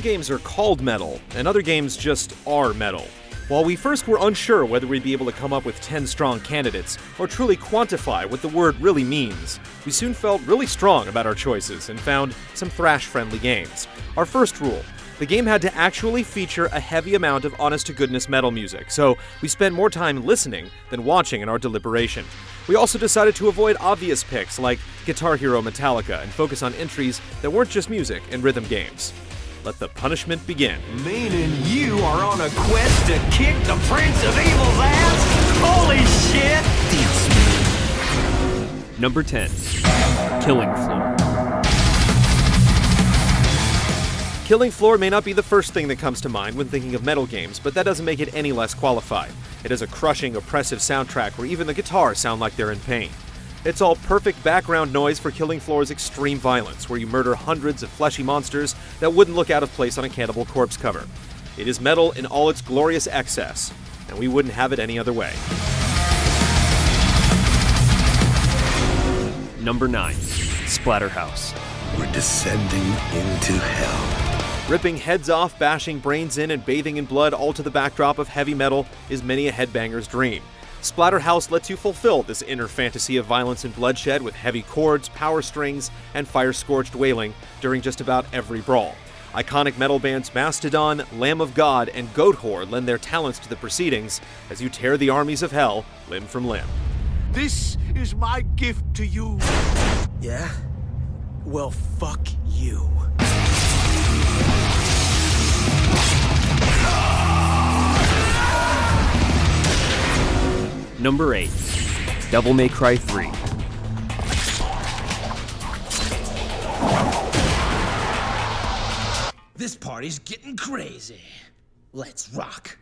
games are called metal, and other games just are metal. While we first were unsure whether we'd be able to come up with 10 strong candidates, or truly quantify what the word really means, we soon felt really strong about our choices and found some thrash-friendly games. Our first rule: the game had to actually feature a heavy amount of honest-to-goodness metal music, so we spent more time listening than watching in our deliberation. We also decided to avoid obvious picks like Guitar Hero Metallica and focus on entries that weren't just music and rhythm games. Let the punishment begin. Meaning you are on a quest to kick the Prince of Evil's ass? Holy shit! Number 10. Killing Floor. Killing Floor may not be the first thing that comes to mind when thinking of metal games, but that doesn't make it any less qualified. It has a crushing, oppressive soundtrack where even the guitars sound like they're in pain. It's all perfect background noise for Killing Floor's extreme violence, where you murder hundreds of fleshy monsters that wouldn't look out of place on a Cannibal Corpse cover. It is metal in all its glorious excess, and we wouldn't have it any other way. Number 9. Splatterhouse. We're descending into hell. Ripping heads off, bashing brains in, and bathing in blood all to the backdrop of heavy metal is many a headbanger's dream. Splatterhouse lets you fulfill this inner fantasy of violence and bloodshed with heavy chords, power strings, and fire-scorched wailing during just about every brawl. Iconic metal bands Mastodon, Lamb of God, and Goatwhore lend their talents to the proceedings as you tear the armies of hell limb from limb. This is my gift to you. Yeah? Well, fuck you. Number 8. Devil May Cry 3. This party's getting crazy. Let's rock.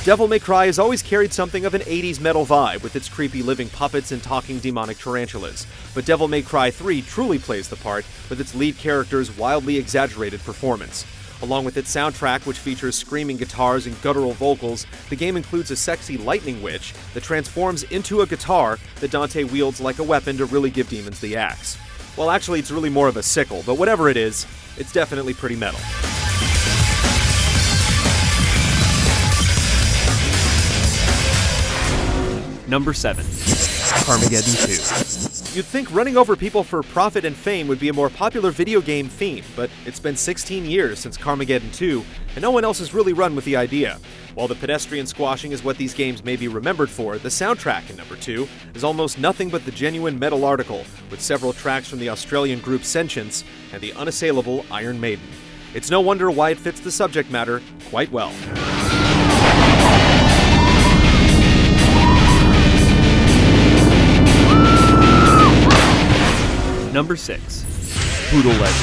Devil May Cry has always carried something of an 80s metal vibe with its creepy living puppets and talking demonic tarantulas, but Devil May Cry 3 truly plays the part with its lead character's wildly exaggerated performance. Along with its soundtrack, which features screaming guitars and guttural vocals, the game includes a sexy lightning witch that transforms into a guitar that Dante wields like a weapon to really give demons the axe. Well, actually, it's really more of a sickle, but whatever it is, it's definitely pretty metal. Number 7. Carmageddon 2. You'd think running over people for profit and fame would be a more popular video game theme, but it's been 16 years since Carmageddon 2, and no one else has really run with the idea. While the pedestrian squashing is what these games may be remembered for, the soundtrack in number 2 is almost nothing but the genuine metal article, with several tracks from the Australian group Sentience and the unassailable Iron Maiden. It's no wonder why it fits the subject matter quite well. Number 6. Brutal Legend.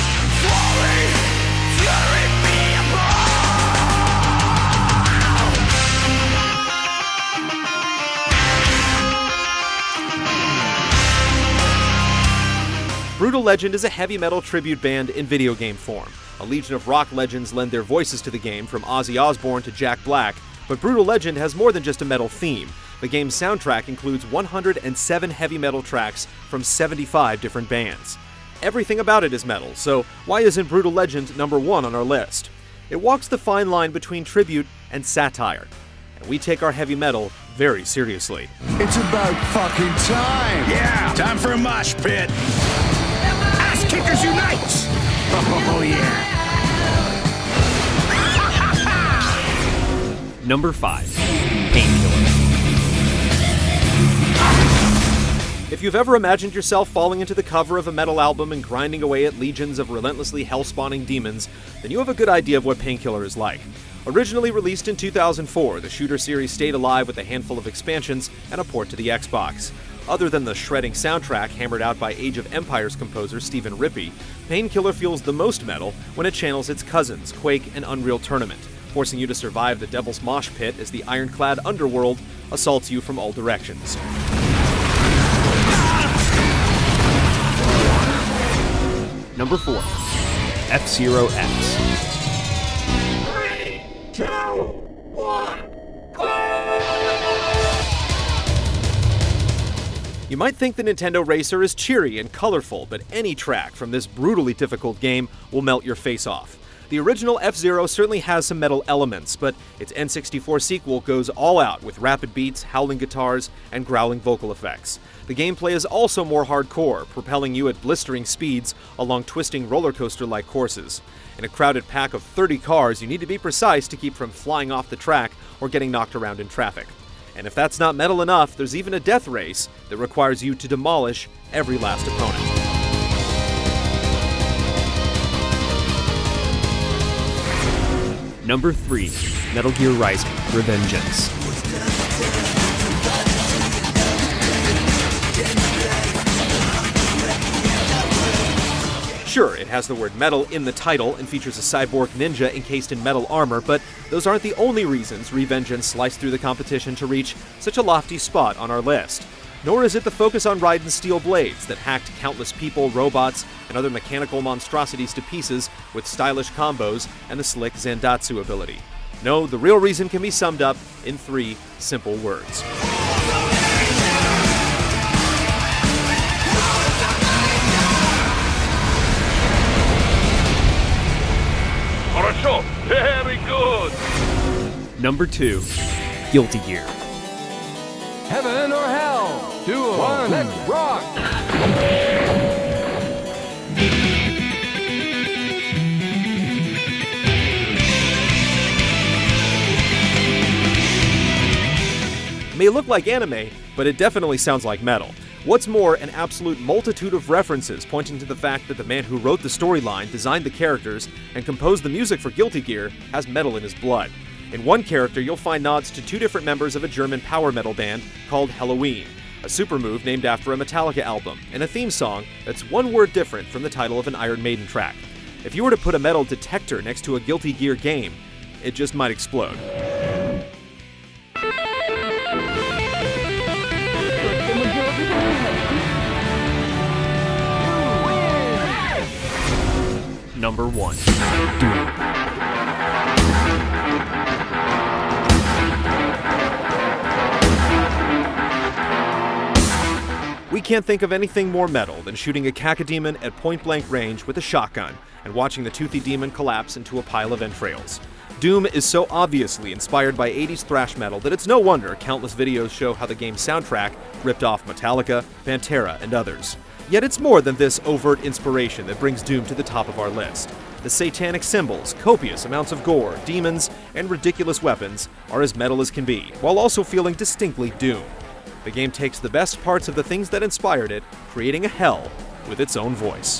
Brutal Legend is a heavy metal tribute band in video game form. A legion of rock legends lend their voices to the game, from Ozzy Osbourne to Jack Black, but Brutal Legend has more than just a metal theme. The game's soundtrack includes 107 heavy metal tracks from 75 different bands. Everything about it is metal, so why isn't Brutal Legend number 1 on our list? It walks the fine line between tribute and satire, and we take our heavy metal very seriously. It's about fucking time. Yeah, time for a mosh pit. Ass Kickers Unite! Oh, yeah. Number 5. Painkiller. If you've ever imagined yourself falling into the cover of a metal album and grinding away at legions of relentlessly hell-spawning demons, then you have a good idea of what Painkiller is like. Originally released in 2004, the shooter series stayed alive with a handful of expansions and a port to the Xbox. Other than the shredding soundtrack hammered out by Age of Empires composer Stephen Rippey, Painkiller feels the most metal when it channels its cousins, Quake and Unreal Tournament, forcing you to survive the Devil's Mosh Pit as the ironclad underworld assaults you from all directions. Number 4. FZero X. 3, 2, 1, go! You might think the Nintendo Racer is cheery and colorful, but any track from this brutally difficult game will melt your face off. The original FZero certainly has some metal elements, but its N64 sequel goes all out with rapid beats, howling guitars, and growling vocal effects. The gameplay is also more hardcore, propelling you at blistering speeds along twisting roller coaster-like courses. In a crowded pack of 30 cars, you need to be precise to keep from flying off the track or getting knocked around in traffic. And if that's not metal enough, there's even a death race that requires you to demolish every last opponent. Number 3. Metal Gear Rising: Revengeance. Sure, it has the word metal in the title and features a cyborg ninja encased in metal armor, but those aren't the only reasons Revengeance sliced through the competition to reach such a lofty spot on our list. Nor is it the focus on Raiden's steel blades that hacked countless people, robots, and other mechanical monstrosities to pieces with stylish combos and the slick Zandatsu ability. No, the real reason can be summed up in 3 simple words. Very good. Number 2. Guilty Gear. Heaven or hell? 2 of 1. Let's rock! It may look like anime, but it definitely sounds like metal. What's more, an absolute multitude of references pointing to the fact that the man who wrote the storyline, designed the characters, and composed the music for Guilty Gear has metal in his blood. In one character, you'll find nods to 2 different members of a German power metal band called Halloween, a super move named after a Metallica album, and a theme song that's 1 word different from the title of an Iron Maiden track. If you were to put a metal detector next to a Guilty Gear game, it just might explode. Number 1. We can't think of anything more metal than shooting a cacodemon at point-blank range with a shotgun and watching the toothy demon collapse into a pile of entrails. Doom is so obviously inspired by 80s thrash metal that it's no wonder countless videos show how the game's soundtrack ripped off Metallica, Pantera, and others. Yet it's more than this overt inspiration that brings Doom to the top of our list. The satanic symbols, copious amounts of gore, demons, and ridiculous weapons are as metal as can be, while also feeling distinctly Doom. The game takes the best parts of the things that inspired it, creating a hell with its own voice.